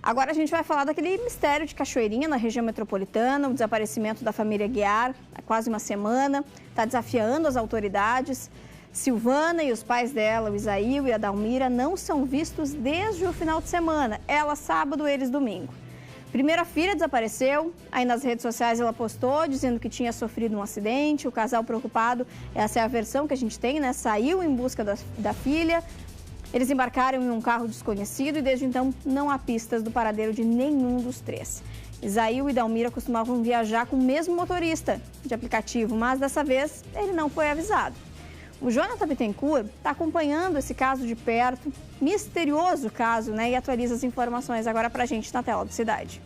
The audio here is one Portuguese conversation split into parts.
Agora a gente vai falar daquele mistério de Cachoeirinha, na região metropolitana, o desaparecimento da família Guiar há quase uma semana, está desafiando as autoridades. Silvana e os pais dela, o Isaíl e a Dalmira, não são vistos desde o final de semana. Ela sábado, eles domingo. Primeiro a filha desapareceu, aí nas redes sociais ela postou dizendo que tinha sofrido um acidente, o casal preocupado, essa é a versão que a gente tem, né? Saiu em busca da filha. Eles embarcaram em um carro desconhecido e desde então não há pistas do paradeiro de nenhum dos três. Isaíl e Dalmira costumavam viajar com o mesmo motorista de aplicativo, mas dessa vez ele não foi avisado. O Jonathan Bittencourt está acompanhando esse caso de perto, misterioso caso, né? E atualiza as informações agora para a gente na tela do Cidade.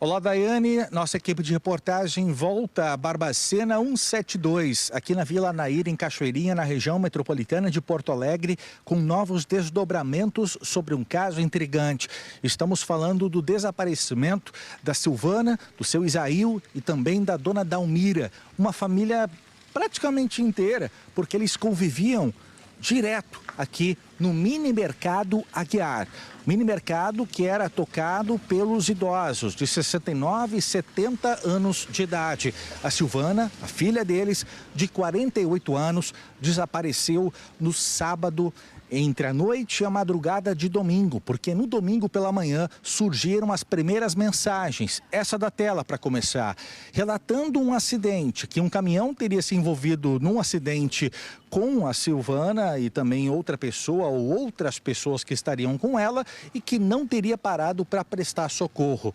Olá, Daiane. Nossa equipe de reportagem volta a Barbacena 172, aqui na Vila Nair, em Cachoeirinha, na região metropolitana de Porto Alegre, com novos desdobramentos sobre um caso intrigante. Estamos falando do desaparecimento da Silvana, do seu Isaíl e também da dona Dalmira, uma família praticamente inteira, porque eles conviviam direto aqui no mini mercado Aguiar. Mini mercado que era tocado pelos idosos de 69 e 70 anos de idade. A Silvana, a filha deles, de 48 anos, desapareceu no sábado entre a noite e a madrugada de domingo, porque no domingo pela manhã surgiram as primeiras mensagens, essa da tela para começar, relatando um acidente, que um caminhão teria se envolvido num acidente com a Silvana e também outra pessoa ou outras pessoas que estariam com ela e que não teria parado para prestar socorro.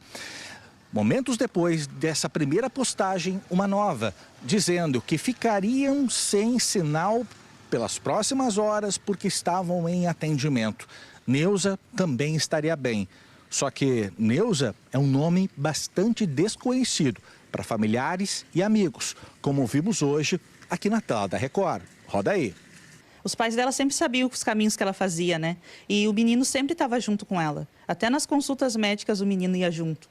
Momentos depois dessa primeira postagem, uma nova, dizendo que ficariam sem sinal pelas próximas horas porque estavam em atendimento. Neuza também estaria bem. Só que Neuza é um nome bastante desconhecido para familiares e amigos, como vimos hoje aqui na tela da Record. Roda aí. Os pais dela sempre sabiam os caminhos que ela fazia, né? E o menino sempre estava junto com ela. Até nas consultas médicas o menino ia junto.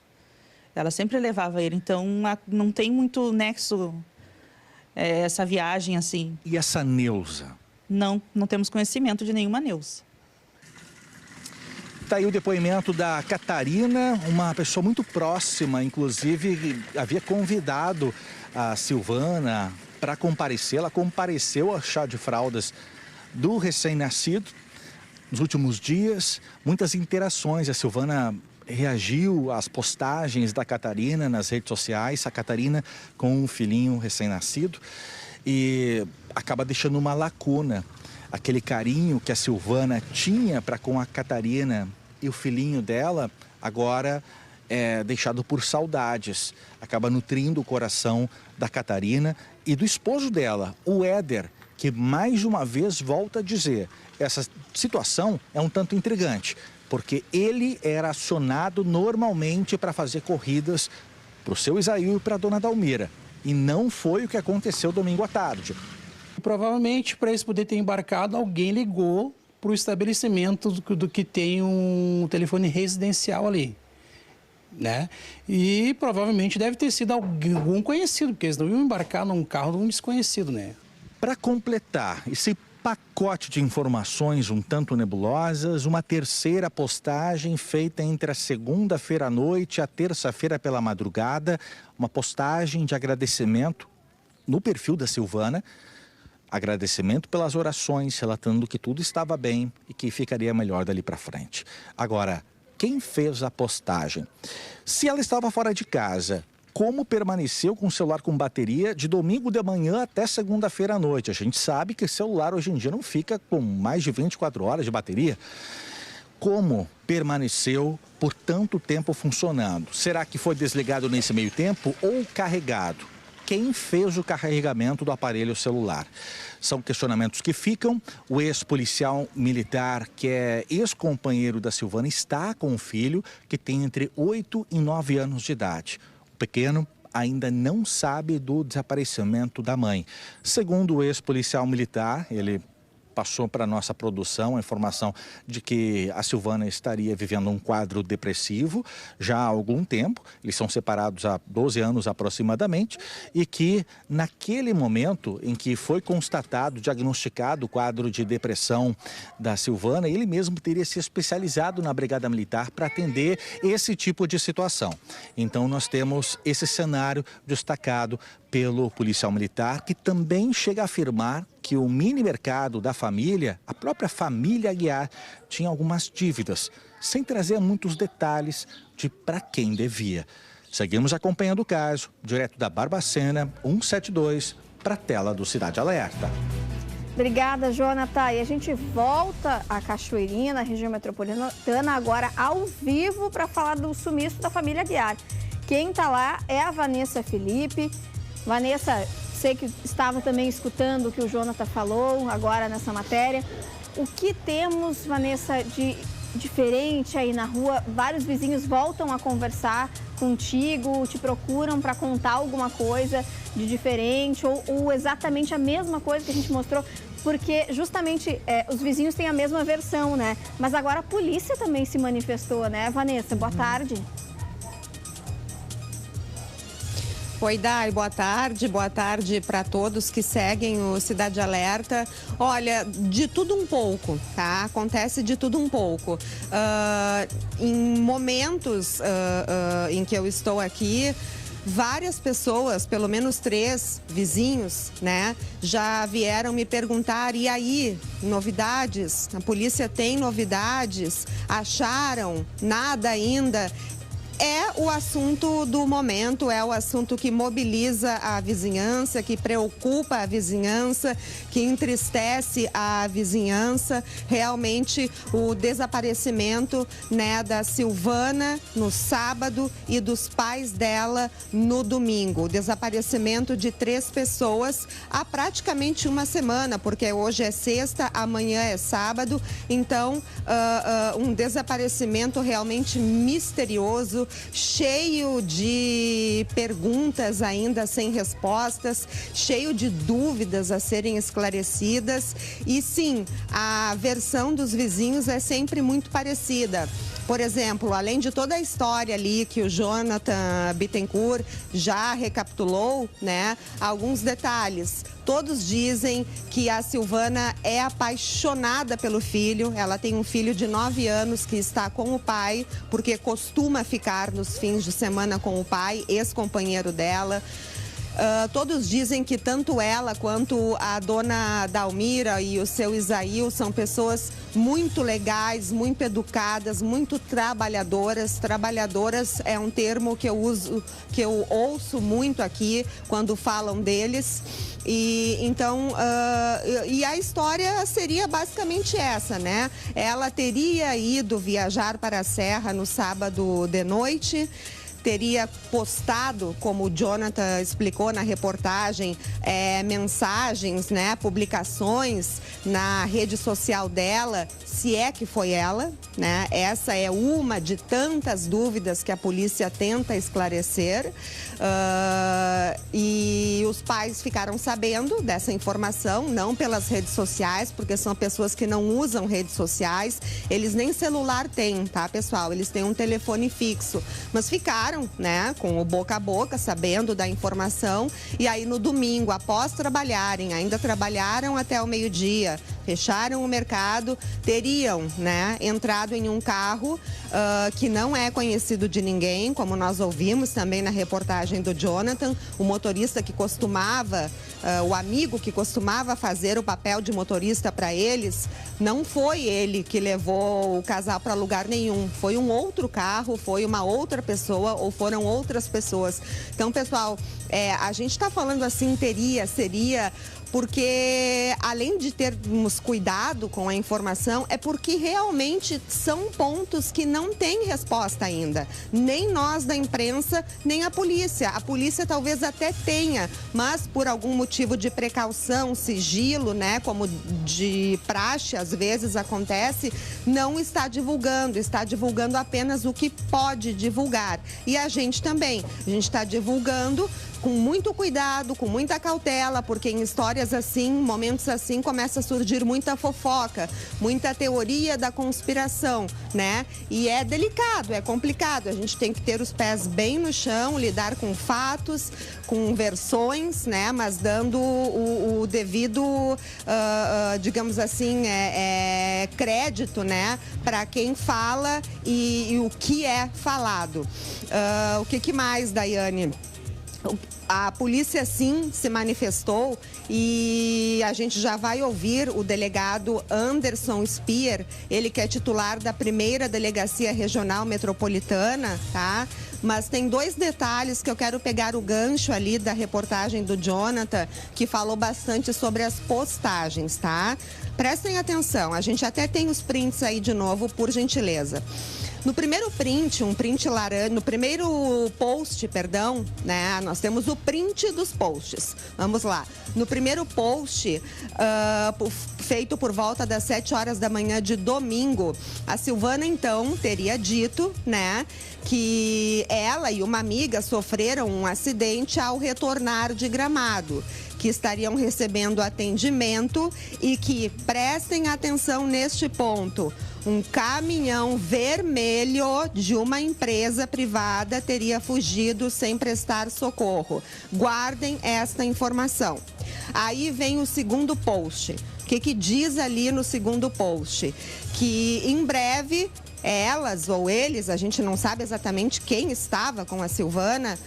Ela sempre levava ele, então não tem muito nexo essa viagem assim. E essa Neuza? Não temos conhecimento de nenhuma Neuza. Está aí o depoimento da Catarina, uma pessoa muito próxima, inclusive havia convidado a Silvana para comparecer. Ela compareceu ao chá de fraldas do recém-nascido nos últimos dias. Muitas interações, a Silvana reagiu às postagens da Catarina nas redes sociais, a Catarina com um filhinho recém-nascido, e acaba deixando uma lacuna. Aquele carinho que a Silvana tinha para com a Catarina e o filhinho dela, agora é deixado por saudades. Acaba nutrindo o coração da Catarina e do esposo dela, o Éder, que mais uma vez volta a dizer, essa situação é um tanto intrigante, porque ele era acionado normalmente para fazer corridas para o seu Isaíl e para a dona Dalmira. E não foi o que aconteceu domingo à tarde. Provavelmente, para eles poderem ter embarcado, alguém ligou para o estabelecimento do que tem um telefone residencial ali, né? E provavelmente deve ter sido algum conhecido, porque eles não iam embarcar num carro de um desconhecido, né? Para completar esse pacote de informações um tanto nebulosas, uma terceira postagem feita entre a segunda-feira à noite e a terça-feira pela madrugada, uma postagem de agradecimento no perfil da Silvana, agradecimento pelas orações, relatando que tudo estava bem e que ficaria melhor dali para frente. Agora, quem fez a postagem? Se ela estava fora de casa, como permaneceu com o celular com bateria de domingo de manhã até segunda-feira à noite? A gente sabe que celular hoje em dia não fica com mais de 24 horas de bateria. Como permaneceu por tanto tempo funcionando? Será que foi desligado nesse meio tempo ou carregado? Quem fez o carregamento do aparelho celular? São questionamentos que ficam. O ex-policial militar, que é ex-companheiro da Silvana, está com um filho que tem entre 8 e 9 anos de idade. O pequeno ainda não sabe do desaparecimento da mãe. Segundo o ex-policial militar, ele passou para a nossa produção a informação de que a Silvana estaria vivendo um quadro depressivo já há algum tempo. Eles são separados há 12 anos aproximadamente e que naquele momento em que foi constatado, diagnosticado o quadro de depressão da Silvana, ele mesmo teria se especializado na Brigada Militar para atender esse tipo de situação. Então nós temos esse cenário destacado pelo policial militar, que também chega a afirmar que o mini mercado da família, a própria família Aguiar, tinha algumas dívidas, sem trazer muitos detalhes de para quem devia. Seguimos acompanhando o caso, direto da Barbacena 172, para a tela do Cidade Alerta. Obrigada, Jonathan. E a gente volta à Cachoeirinha, na região metropolitana, agora ao vivo, para falar do sumiço da família Aguiar. Quem está lá é a Vanessa Felipe. Vanessa, sei que estava também escutando o que o Jonathan falou agora nessa matéria. O que temos, Vanessa, de diferente aí na rua? Vários vizinhos voltam a conversar contigo, te procuram para contar alguma coisa de diferente ou exatamente a mesma coisa que a gente mostrou, porque justamente os vizinhos têm a mesma versão, né? Mas agora a polícia também se manifestou, né, Vanessa? Boa tarde. Oi, Dai, boa tarde para todos que seguem o Cidade Alerta. Olha, de tudo um pouco, tá? Acontece de tudo um pouco. Em momentos em que eu estou aqui, várias pessoas, pelo menos 3 vizinhos, né, já vieram me perguntar: e aí, novidades? A polícia tem novidades? Acharam? Nada ainda? É o assunto do momento, é o assunto que mobiliza a vizinhança, que preocupa a vizinhança, que entristece a vizinhança. Realmente, o desaparecimento, né, da Silvana no sábado e dos pais dela no domingo. O desaparecimento de 3 pessoas há praticamente uma semana, porque hoje é sexta, amanhã é sábado. Então, um desaparecimento realmente misterioso, cheio de perguntas ainda sem respostas, cheio de dúvidas a serem esclarecidas. E sim, a versão dos vizinhos é sempre muito parecida. Por exemplo, além de toda a história ali que o Jonathan Bittencourt já recapitulou, né, alguns detalhes. Todos dizem que a Silvana é apaixonada pelo filho. Ela tem um filho de 9 anos que está com o pai, porque costuma ficar nos fins de semana com o pai, ex-companheiro dela. Todos dizem que tanto ela quanto a dona Dalmira e o seu Isaíl são pessoas muito legais, muito educadas, muito trabalhadoras. Trabalhadoras é um termo que eu uso, que eu ouço muito aqui quando falam deles. E então, e a história seria basicamente essa, né? Ela teria ido viajar para a Serra no sábado de noite, teria postado, como o Jonathan explicou na reportagem, mensagens, né, publicações na rede social dela, se é que foi ela, né? Essa é uma de tantas dúvidas que a polícia tenta esclarecer. E os pais ficaram sabendo dessa informação, não pelas redes sociais, porque são pessoas que não usam redes sociais. Eles nem celular têm, tá, pessoal? Eles têm um telefone fixo, mas ficaram, né, com o boca a boca, sabendo da informação. E aí no domingo, após trabalharem, ainda trabalharam até o meio-dia, fecharam o mercado, teriam, né, entrado em um carro que não é conhecido de ninguém, como nós ouvimos também na reportagem do Jonathan. O motorista que costumava, o amigo que costumava fazer o papel de motorista para eles, não foi ele que levou o casal para lugar nenhum. Foi um outro carro, foi uma outra pessoa ou foram outras pessoas. Então, pessoal, a gente está falando assim, seria... porque, além de termos cuidado com a informação, é porque realmente são pontos que não têm resposta ainda. Nem nós da imprensa, nem a polícia. A polícia talvez até tenha, mas por algum motivo de precaução, sigilo, né, como de praxe às vezes acontece, não está divulgando apenas o que pode divulgar. E a gente também, a gente está divulgando com muito cuidado, com muita cautela, porque em histórias assim, momentos assim, começa a surgir muita fofoca, muita teoria da conspiração, né? E é delicado, é complicado, a gente tem que ter os pés bem no chão, lidar com fatos, com versões, né? Mas dando o devido, digamos assim, crédito, né? Para quem fala e o que é falado. O que mais, Daiane? A polícia, sim, se manifestou e a gente já vai ouvir o delegado Anderson Speer, ele que é titular da 1ª Delegacia Regional Metropolitana, tá? Mas tem 2 detalhes que eu quero pegar o gancho ali da reportagem do Jonathan, que falou bastante sobre as postagens, tá? Prestem atenção, a gente até tem os prints aí de novo, por gentileza. No primeiro print, no primeiro post, perdão, né? Nós temos o print dos posts. Vamos lá. No primeiro post, feito por volta das 7 horas da manhã de domingo, a Silvana, então, teria dito, né, que ela e uma amiga sofreram um acidente ao retornar de Gramado, que estariam recebendo atendimento e que, prestem atenção neste ponto, um caminhão vermelho de uma empresa privada teria fugido sem prestar socorro. Guardem esta informação. Aí vem o segundo post. O que diz ali no segundo post? Que em breve elas ou eles, a gente não sabe exatamente quem estava com a Silvana,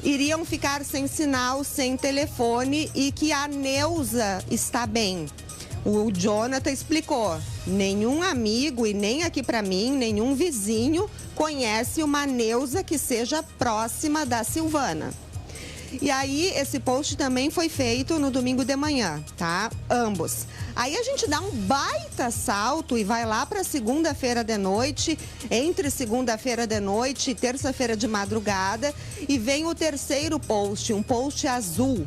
iriam ficar sem sinal, sem telefone e que a Neuza está bem. O Jonathan explicou, nenhum amigo e nem aqui para mim, nenhum vizinho conhece uma Neuza que seja próxima da Silvana. E aí, esse post também foi feito no domingo de manhã, tá? Ambos. Aí a gente dá um baita salto e vai lá para segunda-feira de noite, entre segunda-feira de noite e terça-feira de madrugada, e vem o terceiro post, um post azul.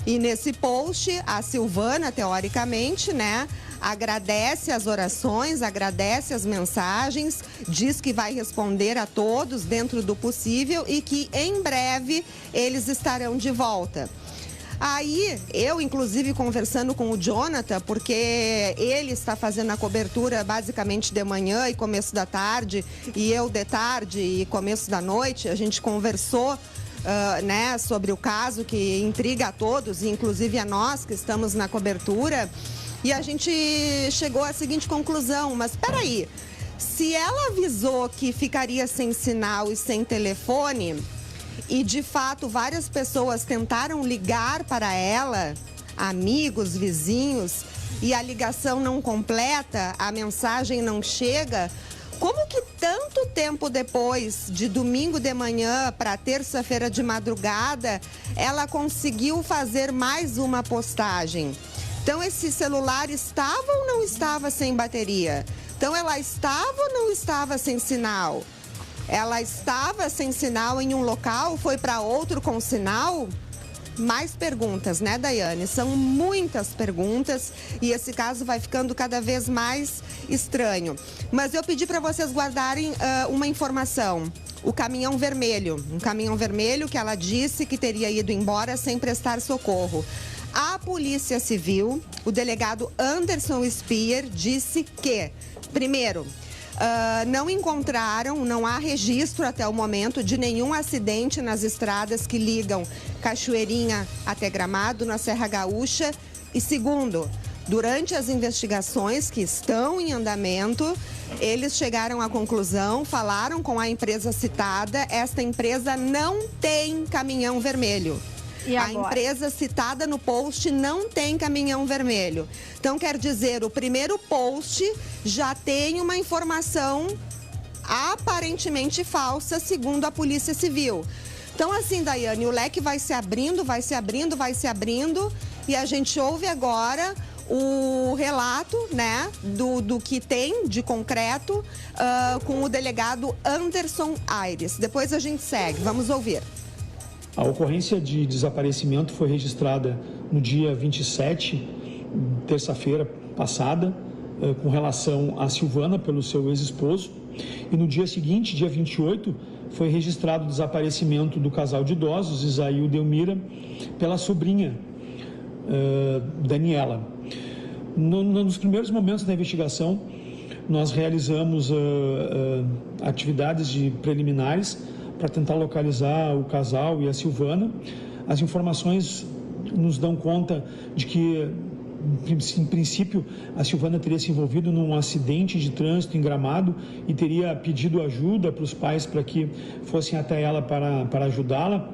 E nesse post, a Silvana, teoricamente, né, agradece as orações, agradece as mensagens, diz que vai responder a todos dentro do possível e que em breve eles estarão de volta. Aí, eu, inclusive, conversando com o Jonathan, porque ele está fazendo a cobertura basicamente de manhã e começo da tarde, e eu de tarde e começo da noite, a gente conversou né, sobre o caso que intriga a todos, inclusive a nós que estamos na cobertura, e a gente chegou à seguinte conclusão, mas peraí, se ela avisou que ficaria sem sinal e sem telefone, e de fato várias pessoas tentaram ligar para ela, amigos, vizinhos, e a ligação não completa, a mensagem não chega, como que tanto tempo depois, de domingo de manhã para terça-feira de madrugada, ela conseguiu fazer mais uma postagem? Então, esse celular estava ou não estava sem bateria? Então, ela estava ou não estava sem sinal? Ela estava sem sinal em um local, foi para outro com sinal? Mais perguntas, né, Daiane? São muitas perguntas e esse caso vai ficando cada vez mais estranho. Mas eu pedi para vocês guardarem uma informação. O caminhão vermelho, um caminhão vermelho que ela disse que teria ido embora sem prestar socorro. A Polícia Civil, o delegado Anderson Speer, disse que, primeiro, não encontraram, não há registro até o momento de nenhum acidente nas estradas que ligam Cachoeirinha até Gramado, na Serra Gaúcha. E segundo, durante as investigações que estão em andamento, eles chegaram à conclusão, falaram com a empresa citada, esta empresa não tem caminhão vermelho. A empresa citada no post não tem caminhão vermelho. Então, quer dizer, o primeiro post já tem uma informação aparentemente falsa, segundo a Polícia Civil. Então, assim, Daiane, o leque vai se abrindo, vai se abrindo, vai se abrindo, e a gente ouve agora o relato, né, do que tem de concreto com o delegado Anderson Aires. Depois a gente segue, vamos ouvir. A ocorrência de desaparecimento foi registrada no dia 27, terça-feira passada, com relação a Silvana pelo seu ex-esposo. E no dia seguinte, dia 28, foi registrado o desaparecimento do casal de idosos, Isaíu e Delmira, pela sobrinha, Daniela. Nos primeiros momentos da investigação, nós realizamos atividades preliminares para tentar localizar o casal e a Silvana. As informações nos dão conta de que, em princípio, a Silvana teria se envolvido num acidente de trânsito em Gramado e teria pedido ajuda para os pais para que fossem até ela para ajudá-la.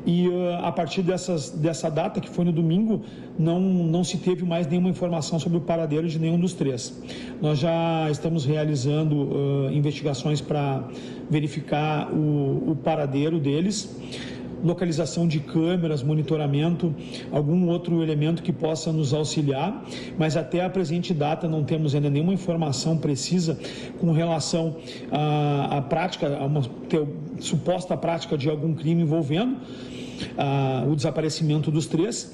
E a partir dessa data, que foi no domingo, não se teve mais nenhuma informação sobre o paradeiro de nenhum dos três. Nós já estamos realizando investigações para verificar o paradeiro deles, localização de câmeras, monitoramento, algum outro elemento que possa nos auxiliar, mas até a presente data não temos ainda nenhuma informação precisa com relação à prática, a uma suposta prática de algum crime envolvendo o desaparecimento dos três,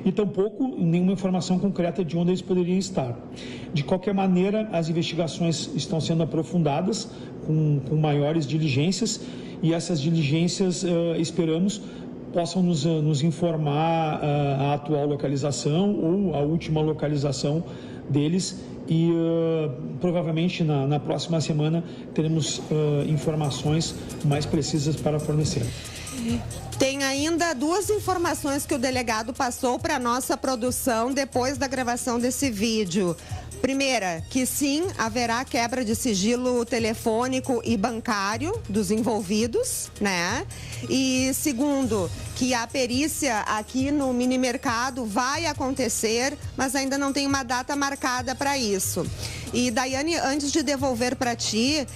e tampouco nenhuma informação concreta de onde eles poderiam estar. De qualquer maneira, as investigações estão sendo aprofundadas com maiores diligências, e essas diligências, esperamos, possam nos informar a atual localização ou a última localização deles, e provavelmente na próxima semana teremos informações mais precisas para fornecer. Tem ainda duas informações que o delegado passou para a nossa produção depois da gravação desse vídeo. Primeira, que sim, haverá quebra de sigilo telefônico e bancário dos envolvidos, né? E segundo, que a perícia aqui no mini-mercado vai acontecer, mas ainda não tem uma data marcada para isso. E, Daiane, antes de devolver para ti,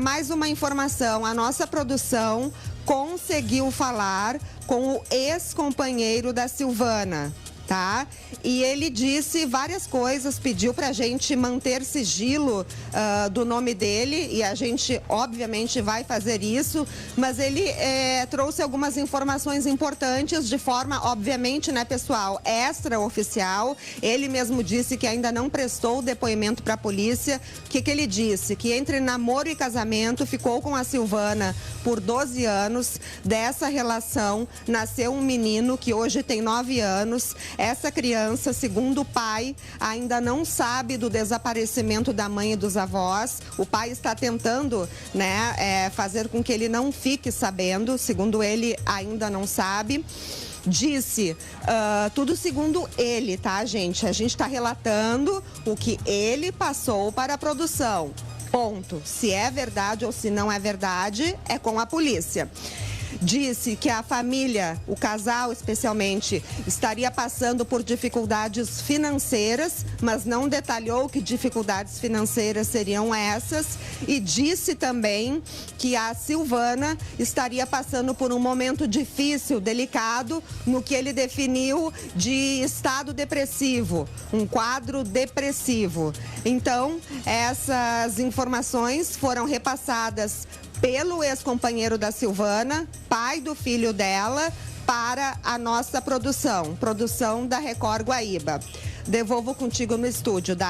mais uma informação. A nossa produção conseguiu falar com o ex-companheiro da Silvana, tá? E ele disse várias coisas, pediu pra gente manter sigilo do nome dele, e a gente obviamente vai fazer isso, mas ele trouxe algumas informações importantes de forma, obviamente, né, pessoal, extraoficial. Ele mesmo disse que ainda não prestou o depoimento para a polícia. O que ele disse? Que entre namoro e casamento ficou com a Silvana por 12 anos. Dessa relação nasceu um menino que hoje tem 9 anos. Essa criança, segundo o pai, ainda não sabe do desaparecimento da mãe e dos avós. O pai está tentando, né, fazer com que ele não fique sabendo. Segundo ele, ainda não sabe. Disse, tudo segundo ele, tá, gente? A gente está relatando o que ele passou para a produção. Ponto. Se é verdade ou se não é verdade, é com a polícia. Disse que a família, o casal especialmente, estaria passando por dificuldades financeiras, mas não detalhou que dificuldades financeiras seriam essas. E disse também que a Silvana estaria passando por um momento difícil, delicado, no que ele definiu de estado depressivo, um quadro depressivo. Então, essas informações foram repassadas pelo ex-companheiro da Silvana, pai do filho dela, para a nossa produção da Record Guaíba. Devolvo contigo no estúdio, Dai.